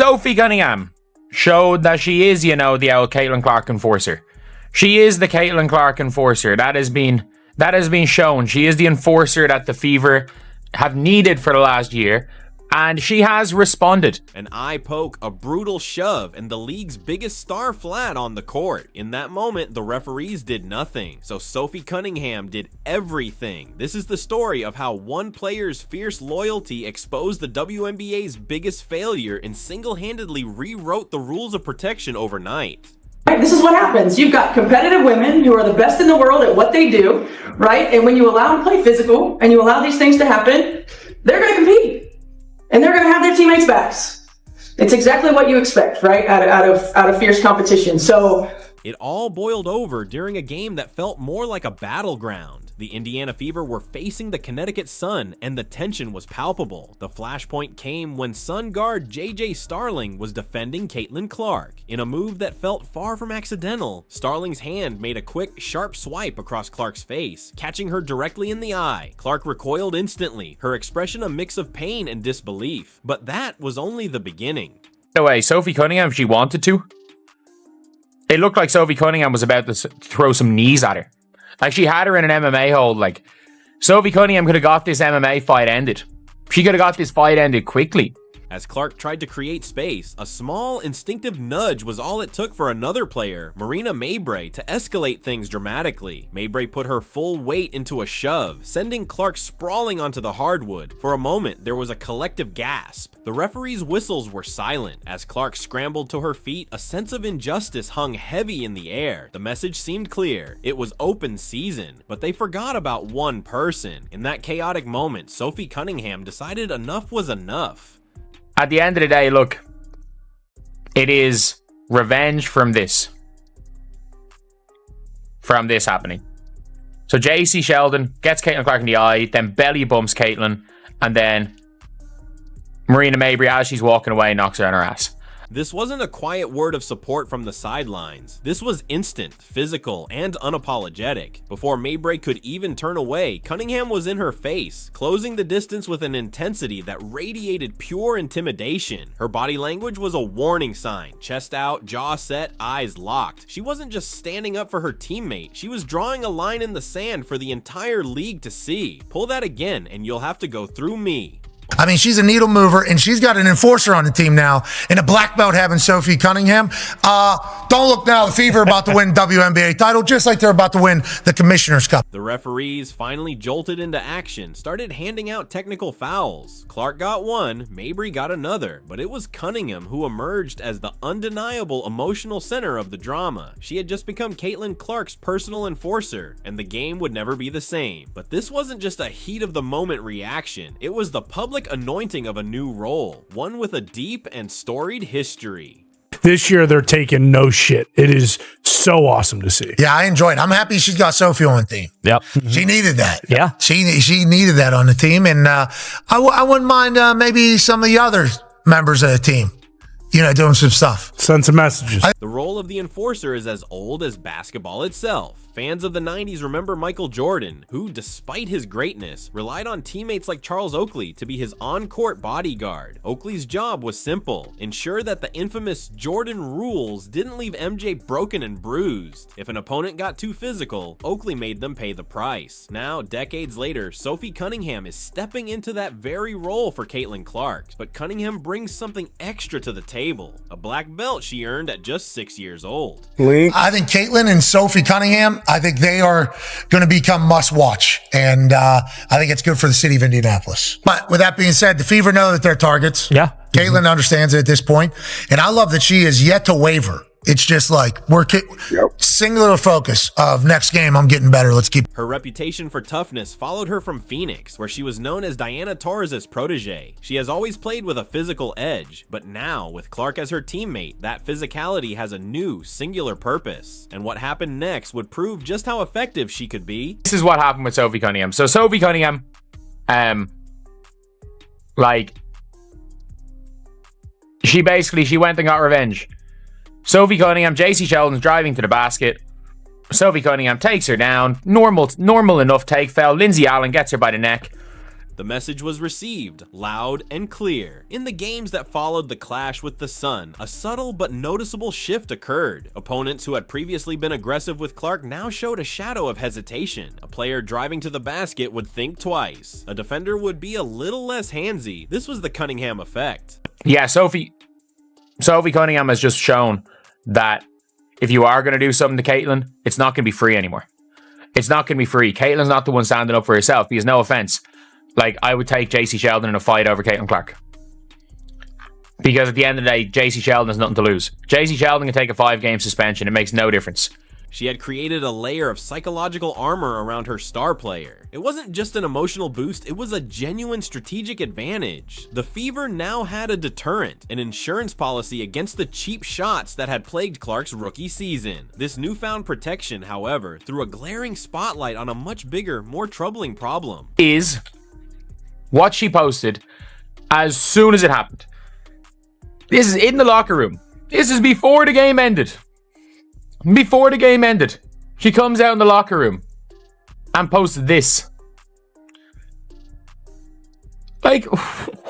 Sophie Cunningham showed that she is, you know, the old Caitlin Clark enforcer. She is the Caitlin Clark enforcer. That has been shown. She is the enforcer that the Fever have needed for the last year, and she has responded. An eye poke, a brutal shove, and the league's biggest star flat on the court. In that moment, the referees did nothing, so Sophie Cunningham did everything. This is the story of how one player's fierce loyalty exposed the WNBA's biggest failure and single-handedly rewrote the rules of protection overnight. Right, this is what happens. You've got competitive women who are the best in the world at what they do, right? And when you allow them to play physical and you allow these things to happen, they're going to compete. And they're going to have their teammates' backs. It's exactly what you expect, right? Out of fierce competition. So it all boiled over during a game that felt more like a battleground. The Indiana Fever were facing the Connecticut Sun, and the tension was palpable. The flashpoint came when Sun guard JJ Starling was defending Caitlin Clark. In a move that felt far from accidental, Starling's hand made a quick, sharp swipe across Clark's face, catching her directly in the eye. Clark recoiled instantly, her expression a mix of pain and disbelief. But that was only the beginning. The way Sophie Cunningham, if she wanted to, it looked like Sophie Cunningham was about to throw some knees at her. Like, she had her in an MMA hold. Like, Sophie Cunningham could have got this MMA fight ended. She could have got this fight ended quickly. As Clark tried to create space, a small, instinctive nudge was all it took for another player, Marina Mabrey, to escalate things dramatically. Mabrey put her full weight into a shove, sending Clark sprawling onto the hardwood. For a moment, there was a collective gasp. The referees' whistles were silent. As Clark scrambled to her feet, a sense of injustice hung heavy in the air. The message seemed clear. It was open season, but they forgot about one person. In that chaotic moment, Sophie Cunningham decided enough was enough. At the end of the day, look, it is revenge from this happening. So JC Sheldon gets Caitlin Clark in the eye, then belly bumps Caitlin, and then Marina Mabrey, as she's walking away, knocks her on her ass. This wasn't a quiet word of support from the sidelines. This was instant, physical, and unapologetic. Before Mabrey could even turn away, Cunningham was in her face, closing the distance with an intensity that radiated pure intimidation. Her body language was a warning sign. Chest out, jaw set, eyes locked. She wasn't just standing up for her teammate. She was drawing a line in the sand for the entire league to see. Pull that again, and you'll have to go through me. I mean, she's a needle mover, and she's got an enforcer on the team now, and a black belt having Sophie Cunningham. Don't look now, the Fever about to win WNBA title, just like they're about to win the Commissioner's Cup. The referees finally jolted into action, started handing out technical fouls. Clark got one, Mabrey got another, but it was Cunningham who emerged as the undeniable emotional center of the drama. She had just become Caitlin Clark's personal enforcer, and the game would never be the same. But this wasn't just a heat-of-the-moment reaction, it was the public anointing of a new role, one with a deep and storied history. This year, they're taking no shit. It is so awesome to see. Yeah, I enjoy it. I'm happy she's got Sophie on the team. Yep. She needed that. Yeah. She needed that on the team. And I wouldn't mind maybe some of the other members of the team, doing some stuff. Send some messages. The role of the enforcer is as old as basketball itself. Fans of the 90s remember Michael Jordan, who, despite his greatness, relied on teammates like Charles Oakley to be his on-court bodyguard. Oakley's job was simple: ensure that the infamous Jordan rules didn't leave MJ broken and bruised. If an opponent got too physical, Oakley made them pay the price. Now, decades later, Sophie Cunningham is stepping into that very role for Caitlin Clark, but Cunningham brings something extra to the table, a black belt she earned at just 6 years old. I think Caitlin and Sophie Cunningham, I think they are going to become must-watch, and I think it's good for the city of Indianapolis. But with that being said, the Fever know that they're targets. Yeah. Caitlin understands it at this point, and I love that she is yet to waver. It's just like we're singular focus of next game. I'm getting better. Let's keep. Her reputation for toughness followed her from Phoenix, where she was known as Diana Torres' protege. She has always played with a physical edge, but now with Clark as her teammate, that physicality has a new, singular purpose. And what happened next would prove just how effective she could be. This is what happened with Sophie Cunningham. So Sophie Cunningham, she went and got revenge. Sophie Cunningham, JC Sheldon's driving to the basket. Sophie Cunningham takes her down. Normal enough take foul. Lindsay Allen gets her by the neck. The message was received loud and clear. In the games that followed the clash with the Sun, a subtle but noticeable shift occurred. Opponents who had previously been aggressive with Clark now showed a shadow of hesitation. A player driving to the basket would think twice. A defender would be a little less handsy. This was the Cunningham effect. Yeah, Sophie Cunningham has just shown that if you are going to do something to Caitlin, it's not going to be free anymore. It's not going to be free. Caitlin's not the one standing up for herself, because no offense, like, I would take JC Sheldon in a fight over Caitlin Clark. Because at the end of the day, JC Sheldon has nothing to lose. JC Sheldon can take a 5-game suspension. It makes no difference. She had created a layer of psychological armor around her star player. It wasn't just an emotional boost, it was a genuine strategic advantage. The Fever now had a deterrent, an insurance policy against the cheap shots that had plagued Clark's rookie season. This newfound protection, however, threw a glaring spotlight on a much bigger, more troubling problem. Is what she posted as soon as it happened. This is in the locker room. This is before the game ended. Before the game ended, she comes out in the locker room and posts this. Like,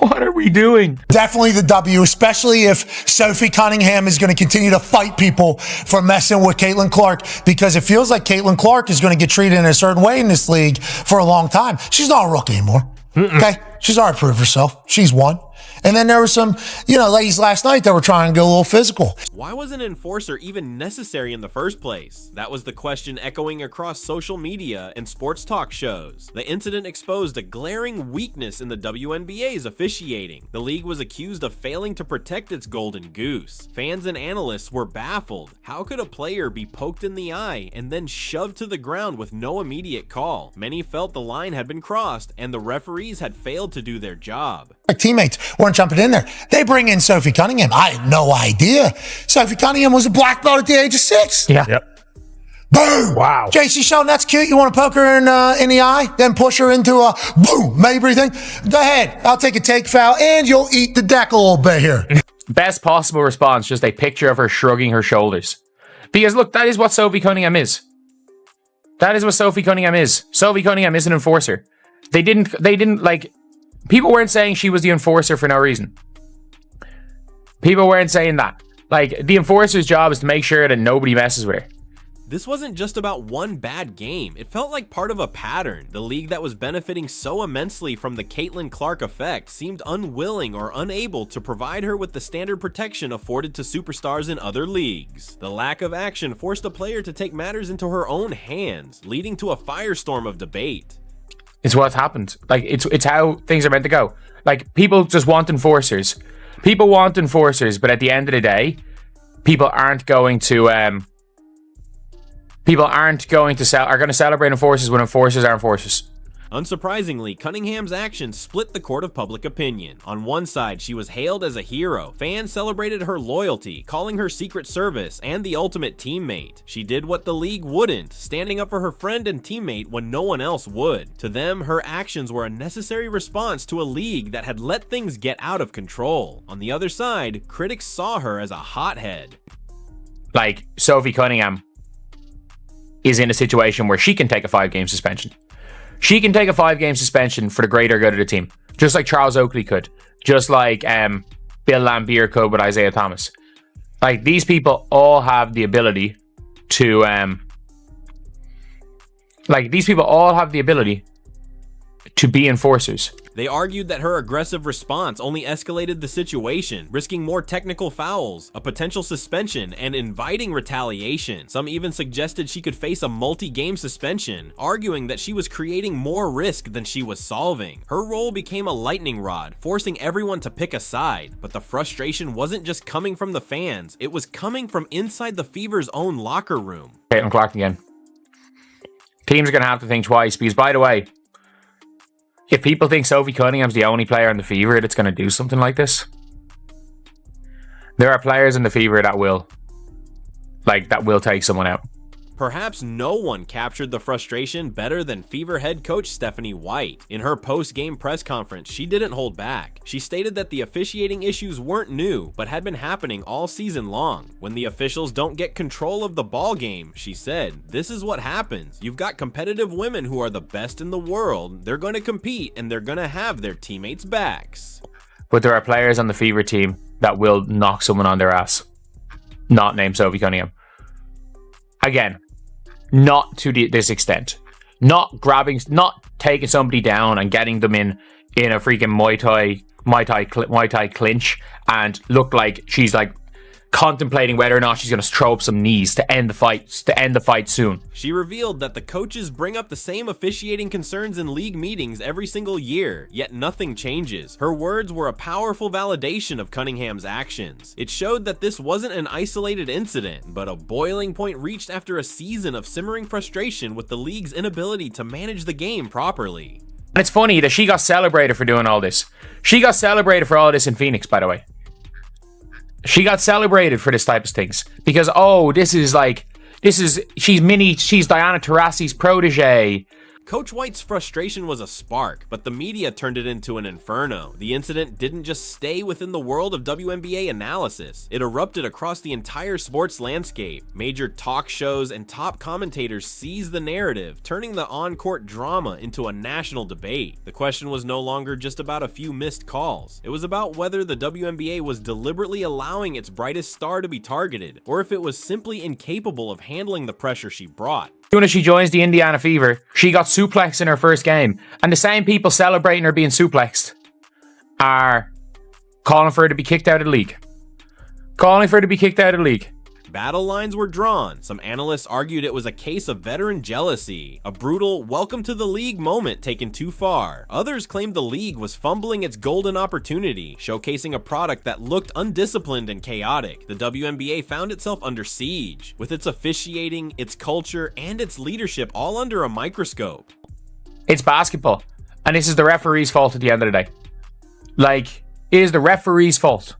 what are we doing? Definitely the W, especially if Sophie Cunningham is going to continue to fight people for messing with Caitlin Clark, because it feels like Caitlin Clark is going to get treated in a certain way in this league for a long time. She's not a rookie anymore. Okay? She's already proved herself. She's won. And then there were some, ladies last night that were trying to go a little physical. Why was an enforcer even necessary in the first place? That was the question echoing across social media and sports talk shows. The incident exposed a glaring weakness in the WNBA's officiating. The league was accused of failing to protect its golden goose. Fans and analysts were baffled. How could a player be poked in the eye and then shoved to the ground with no immediate call? Many felt the line had been crossed and the referees had failed to do their job. My teammates weren't jumping in there. They bring in Sophie Cunningham. I had no idea. Sophie Cunningham was a black belt at the age of 6. Yeah. Yep. Boom. Wow. JC Sheldon, that's cute. You want to poke her in the eye, then push her into a boom, maybe thing? Go ahead. I'll take a take foul, and you'll eat the deck a little bit here. Best possible response, just a picture of her shrugging her shoulders. Because look, that is what Sophie Cunningham is. That is what Sophie Cunningham is. Sophie Cunningham is an enforcer. They didn't like... People weren't saying she was the enforcer for no reason. People weren't saying that. Like, the enforcer's job is to make sure that nobody messes with her. This wasn't just about one bad game. It felt like part of a pattern. The league that was benefiting so immensely from the Caitlin Clark effect seemed unwilling or unable to provide her with the standard protection afforded to superstars in other leagues. The lack of action forced a player to take matters into her own hands, leading to a firestorm of debate. It's what's happened. Like, it's how things are meant to go. Like, people just want enforcers. People want enforcers, but at the end of the day, people are going to celebrate enforcers when enforcers are enforcers. Unsurprisingly, Cunningham's actions split the court of public opinion. On one side, she was hailed as a hero. Fans celebrated her loyalty, calling her Secret Service and the ultimate teammate. She did what the league wouldn't, standing up for her friend and teammate when no one else would. To them, her actions were a necessary response to a league that had let things get out of control. On the other side, critics saw her as a hothead. Like, Sophie Cunningham is in a situation where she can take a 5-game suspension. She can take a 5-game suspension for the greater good of the team. Just like Charles Oakley could. Just like Bill Laimbeer could with Isaiah Thomas. Like, these people all have the ability to... to be enforcers. They argued that her aggressive response only escalated the situation, risking more technical fouls, a potential suspension, and inviting retaliation. Some even suggested she could face a multi-game suspension, arguing that she was creating more risk than she was solving. Her role became a lightning rod, forcing everyone to pick a side. But the frustration wasn't just coming from the fans, it was coming from inside the Fever's own locker room. Caitlin Clark again. Teams are going to have to think twice, because, by the way, if people think Sophie Cunningham's the only player in the Fever that's going to do something like this, there are players in the Fever that will take someone out. Perhaps no one captured the frustration better than Fever head coach Stephanie White. In her post-game press conference, she didn't hold back. She stated that the officiating issues weren't new, but had been happening all season long. When the officials don't get control of the ball game, she said, this is what happens. You've got competitive women who are the best in the world. They're going to compete and they're going to have their teammates' backs. But there are players on the Fever team that will knock someone on their ass. Not named Sophie Cunningham. Again, not to this extent. Not taking somebody down and getting them in a freaking Muay Thai clinch and look like she's like contemplating whether or not she's going to throw up some knees to end the fight soon. She revealed that the coaches bring up the same officiating concerns in league meetings every single year, yet nothing changes. Her words were a powerful validation of Cunningham's actions. It showed that this wasn't an isolated incident, but a boiling point reached after a season of simmering frustration with the league's inability to manage the game properly. And it's funny that she got celebrated for doing all this. She got celebrated for all this in Phoenix, by the way. She got celebrated for this type of things because, she's Diana Taurasi's protege. Coach White's frustration was a spark, but the media turned it into an inferno. The incident didn't just stay within the world of WNBA analysis. It erupted across the entire sports landscape. Major talk shows and top commentators seized the narrative, turning the on-court drama into a national debate. The question was no longer just about a few missed calls. It was about whether the WNBA was deliberately allowing its brightest star to be targeted, or if it was simply incapable of handling the pressure she brought. As soon as she joins the Indiana Fever, she got suplexed in her first game. And the same people celebrating her being suplexed are calling for her to be kicked out of the league. Battle lines were drawn. Some analysts argued it was a case of veteran jealousy, a brutal welcome to the league moment taken too far. Others claimed the league was fumbling its golden opportunity, showcasing a product that looked undisciplined and chaotic. The WNBA found itself under siege, with its officiating, its culture, and its leadership all under a microscope. It's basketball, and this is the referee's fault at the end of the day. Like, it is the referee's fault.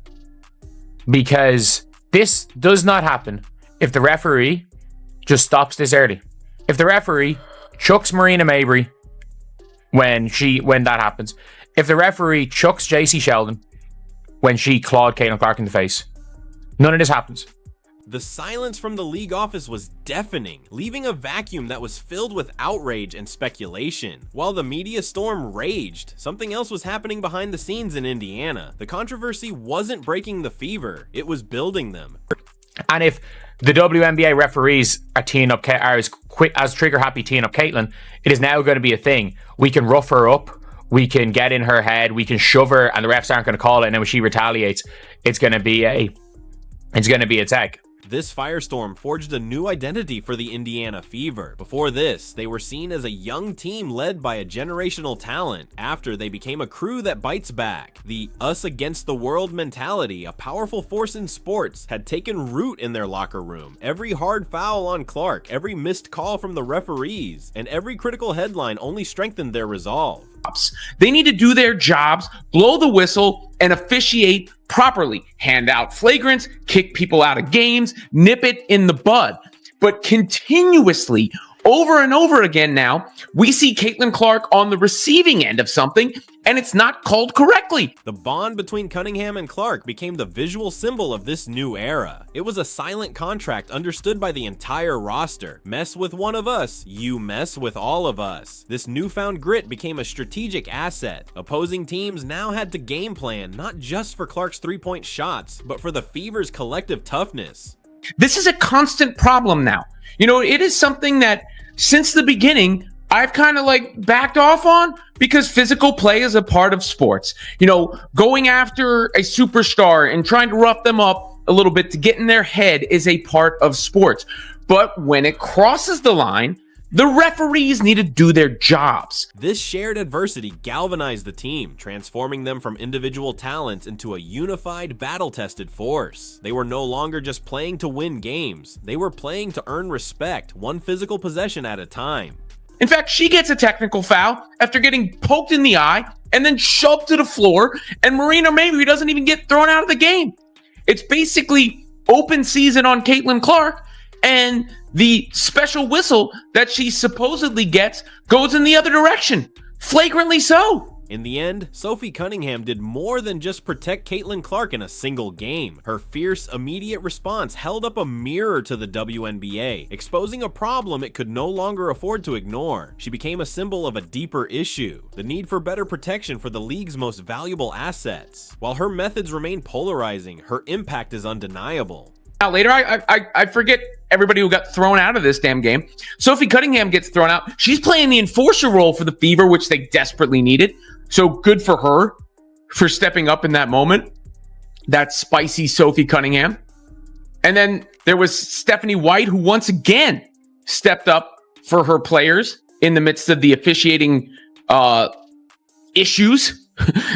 Because this does not happen if the referee just stops this early. If the referee chucks Marina Mabry when that happens. If the referee chucks JC Sheldon when she clawed Caitlin Clark in the face. None of this happens. The silence from the league office was deafening, leaving a vacuum that was filled with outrage and speculation. While the media storm raged, something else was happening behind the scenes in Indiana. The controversy wasn't breaking the Fever, it was building them. And if the WNBA referees are as trigger happy teeing up Caitlin, it is now going to be a thing. We can rough her up, we can get in her head, we can shove her, and the refs aren't going to call it. And then when she retaliates, it's going to be a tag. This firestorm forged a new identity for the Indiana Fever. Before this, they were seen as a young team led by a generational talent. After, they became a crew that bites back. The us against the world mentality, a powerful force in sports, had taken root in their locker room. Every hard foul on Clark, every missed call from the referees, and every critical headline only strengthened their resolve. They need to do their jobs, blow the whistle, and officiate properly. Hand out flagrants, kick people out of games, nip it in the bud. But continuously, over and over again now, we see Caitlin Clark on the receiving end of something, and it's not called correctly. The bond between Cunningham and Clark became the visual symbol of this new era. It was a silent contract understood by the entire roster. Mess with one of us, you mess with all of us. This newfound grit became a strategic asset. Opposing teams now had to game plan not just for Clark's three-point shots, but for the Fever's collective toughness. This is a constant problem now. You know, it is something that since the beginning, I've kind of backed off on because physical play is a part of sports. You know, going after a superstar and trying to rough them up a little bit to get in their head is a part of sports. But when it crosses the line, the referees need to do their jobs. This shared adversity galvanized the team, transforming them from individual talents into a unified, battle-tested force. They were no longer just playing to win games. They were playing to earn respect, one physical possession at a time. In fact, she gets a technical foul after getting poked in the eye and then shoved to the floor, and Marina Mabry doesn't even get thrown out of the game. It's basically open season on Caitlin Clark, and the special whistle that she supposedly gets goes in the other direction, flagrantly so. In the end, Sophie Cunningham did more than just protect Caitlin Clark in a single game. Her fierce, immediate response held up a mirror to the WNBA, exposing a problem it could no longer afford to ignore. She became a symbol of a deeper issue, the need for better protection for the league's most valuable assets. While her methods remain polarizing, her impact is undeniable. Now later, I forget everybody who got thrown out of this damn game. Sophie Cunningham gets thrown out. She's playing the enforcer role for the Fever, which they desperately needed. So good for her for stepping up in that moment. That spicy Sophie Cunningham. And then there was Stephanie White, who once again stepped up for her players in the midst of the officiating issues.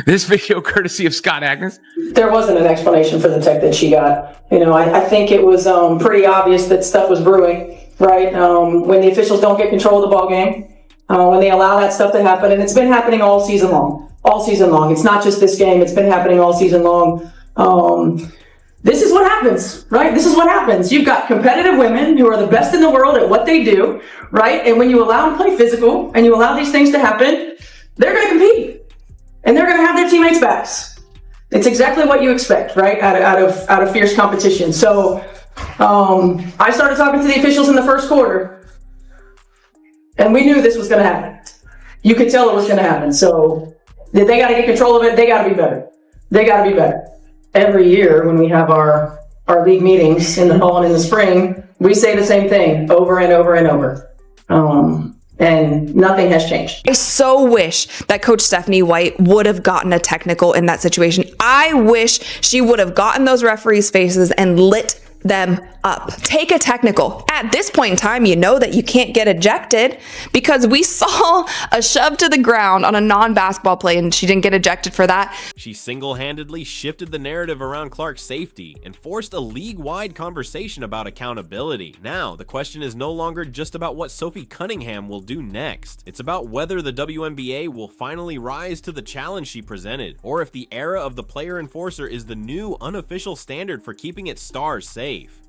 This video courtesy of Scott Agnes. There wasn't an explanation for the tech that she got. You know, I think it was pretty obvious that stuff was brewing, right? When the officials don't get control of the ball game, when they allow that stuff to happen, and it's been happening all season long. All season long. It's not just this game. It's been happening all season long. This is what happens, right? This is what happens. You've got competitive women who are the best in the world at what they do, right? And when you allow them to play physical and you allow these things to happen, they're going to compete. And they're going to have their teammates' backs. It's exactly what you expect, right? Out of fierce competition. So I started talking to the officials in the first quarter, and we knew this was going to happen. You could tell it was going to happen. So they got to get control of it. They got to be better. They got to be better. Every year when we have our league meetings in the fall and in the spring, we say the same thing over and over and over. And nothing has changed. I so wish that Coach Stephanie White would have gotten a technical in that situation. I wish she would have gotten those referees' faces and lit them up. Take a technical. At this point in time, you know that you can't get ejected because we saw a shove to the ground on a non-basketball play and she didn't get ejected for that. She single-handedly shifted the narrative around Clark's safety and forced a league-wide conversation about accountability. Now, the question is no longer just about what Sophie Cunningham will do next. It's about whether the WNBA will finally rise to the challenge she presented, or if the era of the player enforcer is the new unofficial standard for keeping its stars safe.